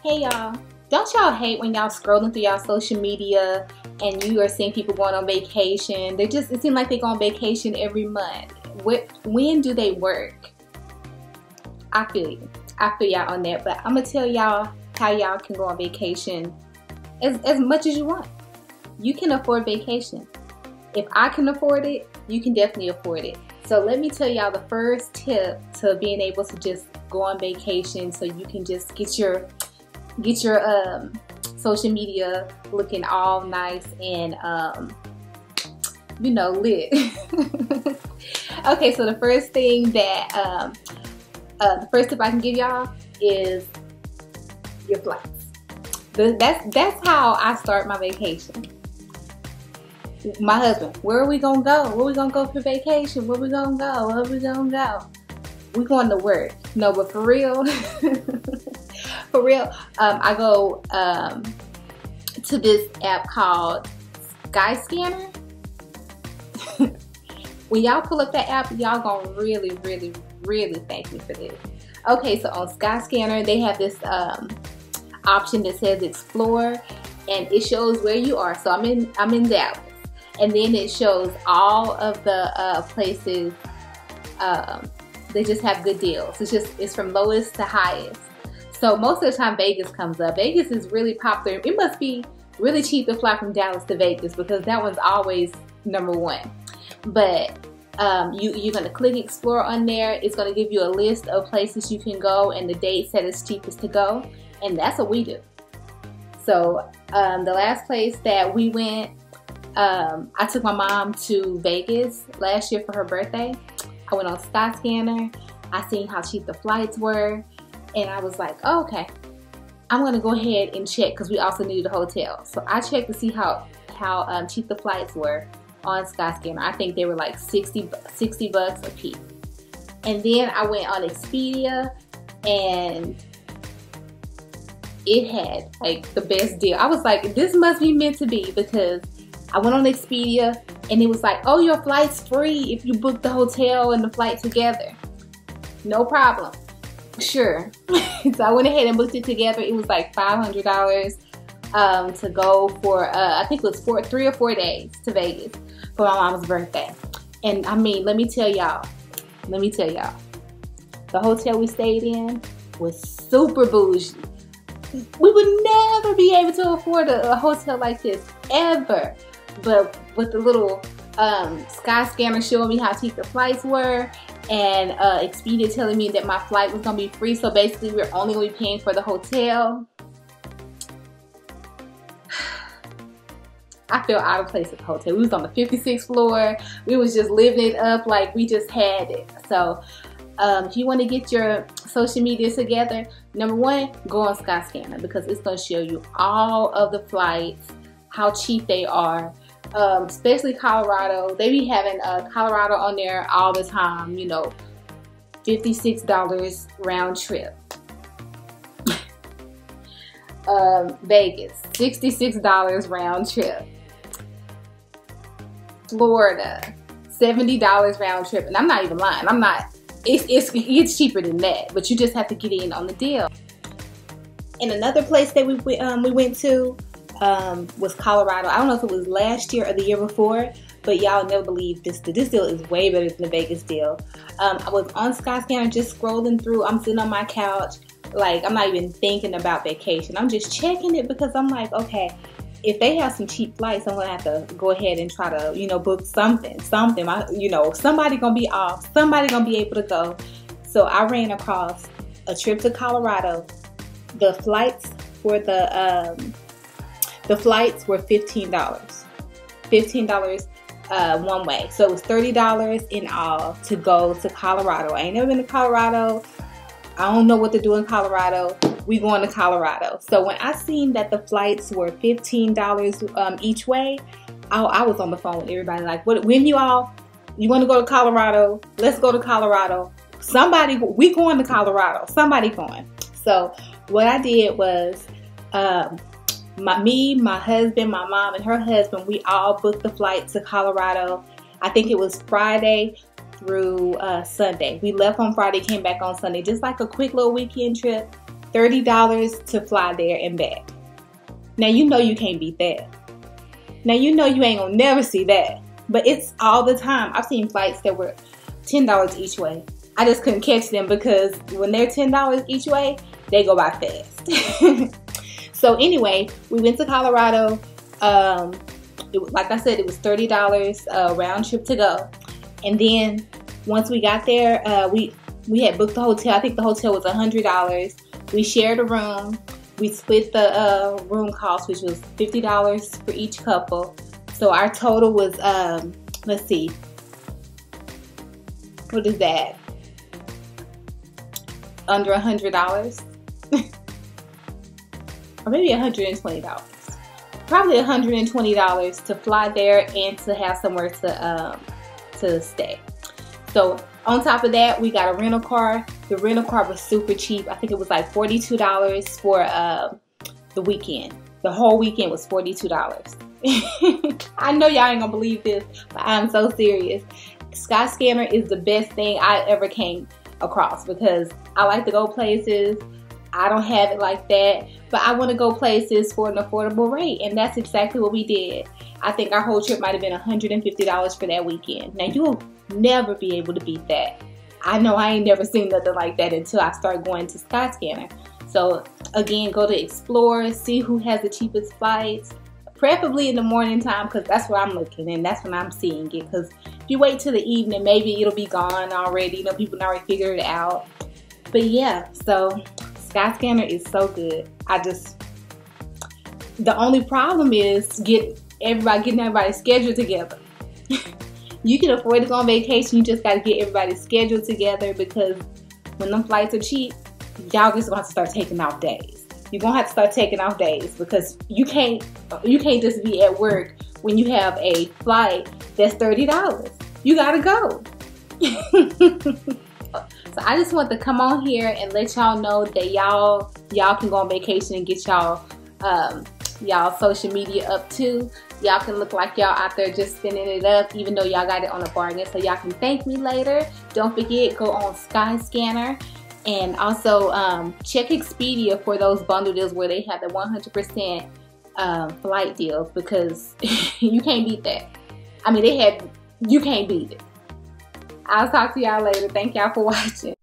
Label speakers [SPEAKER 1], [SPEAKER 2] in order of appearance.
[SPEAKER 1] Hey y'all, don't y'all hate when y'all scrolling through y'all social media and you are seeing people going on vacation? It seems like they go on vacation every month. When do they work? I feel you. I feel y'all on that, but I'm gonna tell y'all how y'all can go on vacation as much as you want. You can afford vacation. If I can afford it, you can definitely afford it. So let me tell y'all the first tip to being able to just go on vacation so you can just get your social media looking all nice and lit. Okay, so the first thing that the first tip I can give y'all is your flights. That's how I start my vacation. My husband, where are we gonna go? Where we gonna go for vacation? Where we gonna go? Where we gonna go? We going to work. No, but for real, for real, I go to this app called Skyscanner. When y'all pull up that app, y'all gonna really thank me for this. Okay, so on Skyscanner, they have this option that says Explore, and it shows where you are. So I'm in Dallas, and then it shows all of the places. They just have good deals. It's from lowest to highest. So most of the time Vegas comes up. Vegas is really popular. It must be really cheap to fly from Dallas to Vegas because that one's always #1. But you're gonna click Explore on there. It's gonna give you a list of places you can go and the dates that it's cheapest to go. And that's what we do. So the last place that we went, I took my mom to Vegas last year for her birthday. I went on Skyscanner. I seen how cheap the flights were, and I was like, oh, okay, I'm gonna go ahead and check because we also needed a hotel. So I checked to see how cheap the flights were on Skyscanner. I think they were like 60 bucks a piece. And then I went on Expedia, and it had like the best deal. I was like, this must be meant to be, because I went on Expedia and it was like, oh, your flight's free if you book the hotel and the flight together. No problem. Sure. So I went ahead and booked it together. It was like $500 to go for, I think it was 3 or 4 days to Vegas for my mom's birthday. And I mean, let me tell y'all, the hotel we stayed in was super bougie. We would never be able to afford a hotel like this, ever. But with the little Skyscanner showing me how cheap the flights were, and Expedia telling me that my flight was gonna be free, so basically we're only gonna be paying for the hotel. I felt out of place at the hotel. We was on the 56th floor. We was just living it up like we just had it. So if you want to get your social media together, #1, go on Skyscanner, because it's going to show you all of the flights, how cheap they are, especially Colorado. They be having Colorado on there all the time, you know, $56 round trip. Vegas, $66 round trip. Florida, $70 round trip. And I'm not even lying. It's cheaper than that, but you just have to get in on the deal. And another place that we went to was Colorado. I don't know if it was last year or the year before, but y'all never believe this deal is way better than the Vegas deal. I was on Skyscanner just scrolling through. I'm sitting on my couch, like I'm not even thinking about vacation. I'm just checking it because I'm like, okay, if they have some cheap flights, I'm gonna have to go ahead and try to, book something. Somebody gonna be off. Somebody gonna be able to go. So I ran across a trip to Colorado. The flights were $15. $15 one way. So it was $30 in all to go to Colorado. I ain't never been to Colorado. I don't know what to do in Colorado. We going to Colorado. So when I seen that the flights were $15 each way, I was on the phone with everybody like, when you want to go to Colorado? Let's go to Colorado. We going to Colorado. Somebody going. So what I did was, my husband, my mom, and her husband, we all booked the flight to Colorado. I think it was Friday through Sunday. We left on Friday, came back on Sunday, just like a quick little weekend trip. $30 to fly there and back. Now you know you can't beat that. Now you know you ain't gonna never see that. But it's all the time. I've seen flights that were $10 each way. I just couldn't catch them because when they're $10 each way, they go by fast. So anyway, we went to Colorado. Like I said, it was $30 round trip to go. And then once we got there, we had booked the hotel. I think the hotel was $100. We shared a room. We split the room cost, which was $50 for each couple. So our total was, let's see, what is that? Under $100, or maybe $120. Probably $120 to fly there and to have somewhere to stay. So on top of that, we got a rental car. The rental car was super cheap. I think it was like $42 for the weekend. The whole weekend was $42. I know y'all ain't gonna believe this, but I'm so serious. Skyscanner is the best thing I ever came across because I like to go places. I don't have it like that, but I want to go places for an affordable rate, and that's exactly what we did. I think our whole trip might have been $150 for that weekend. Now you'll never be able to beat that. I know I ain't never seen nothing like that until I start going to Skyscanner. So again, go to Explore, see who has the cheapest flights, preferably in the morning time because that's where I'm looking and that's when I'm seeing it. Because if you wait till the evening, maybe it'll be gone already. You know, people already figured it out. But yeah, so Skyscanner is so good. The only problem is getting everybody's schedule together. You can afford to go on vacation, you just got to get everybody's schedule together because when them flights are cheap, y'all just gonna have to start taking off days. You're gonna have to start taking off days because you can't just be at work when you have a flight that's $30. You gotta go. So I just want to come on here and let y'all know that y'all can go on vacation and get y'all social media up too. Y'all can look like y'all out there just spinning it up even though y'all got it on a bargain, so y'all can thank me later. Don't forget, go on Skyscanner and also check Expedia for those bundle deals where they have the 100% flight deals because you can't beat that. I mean, you can't beat it. I'll talk to y'all later. Thank y'all for watching.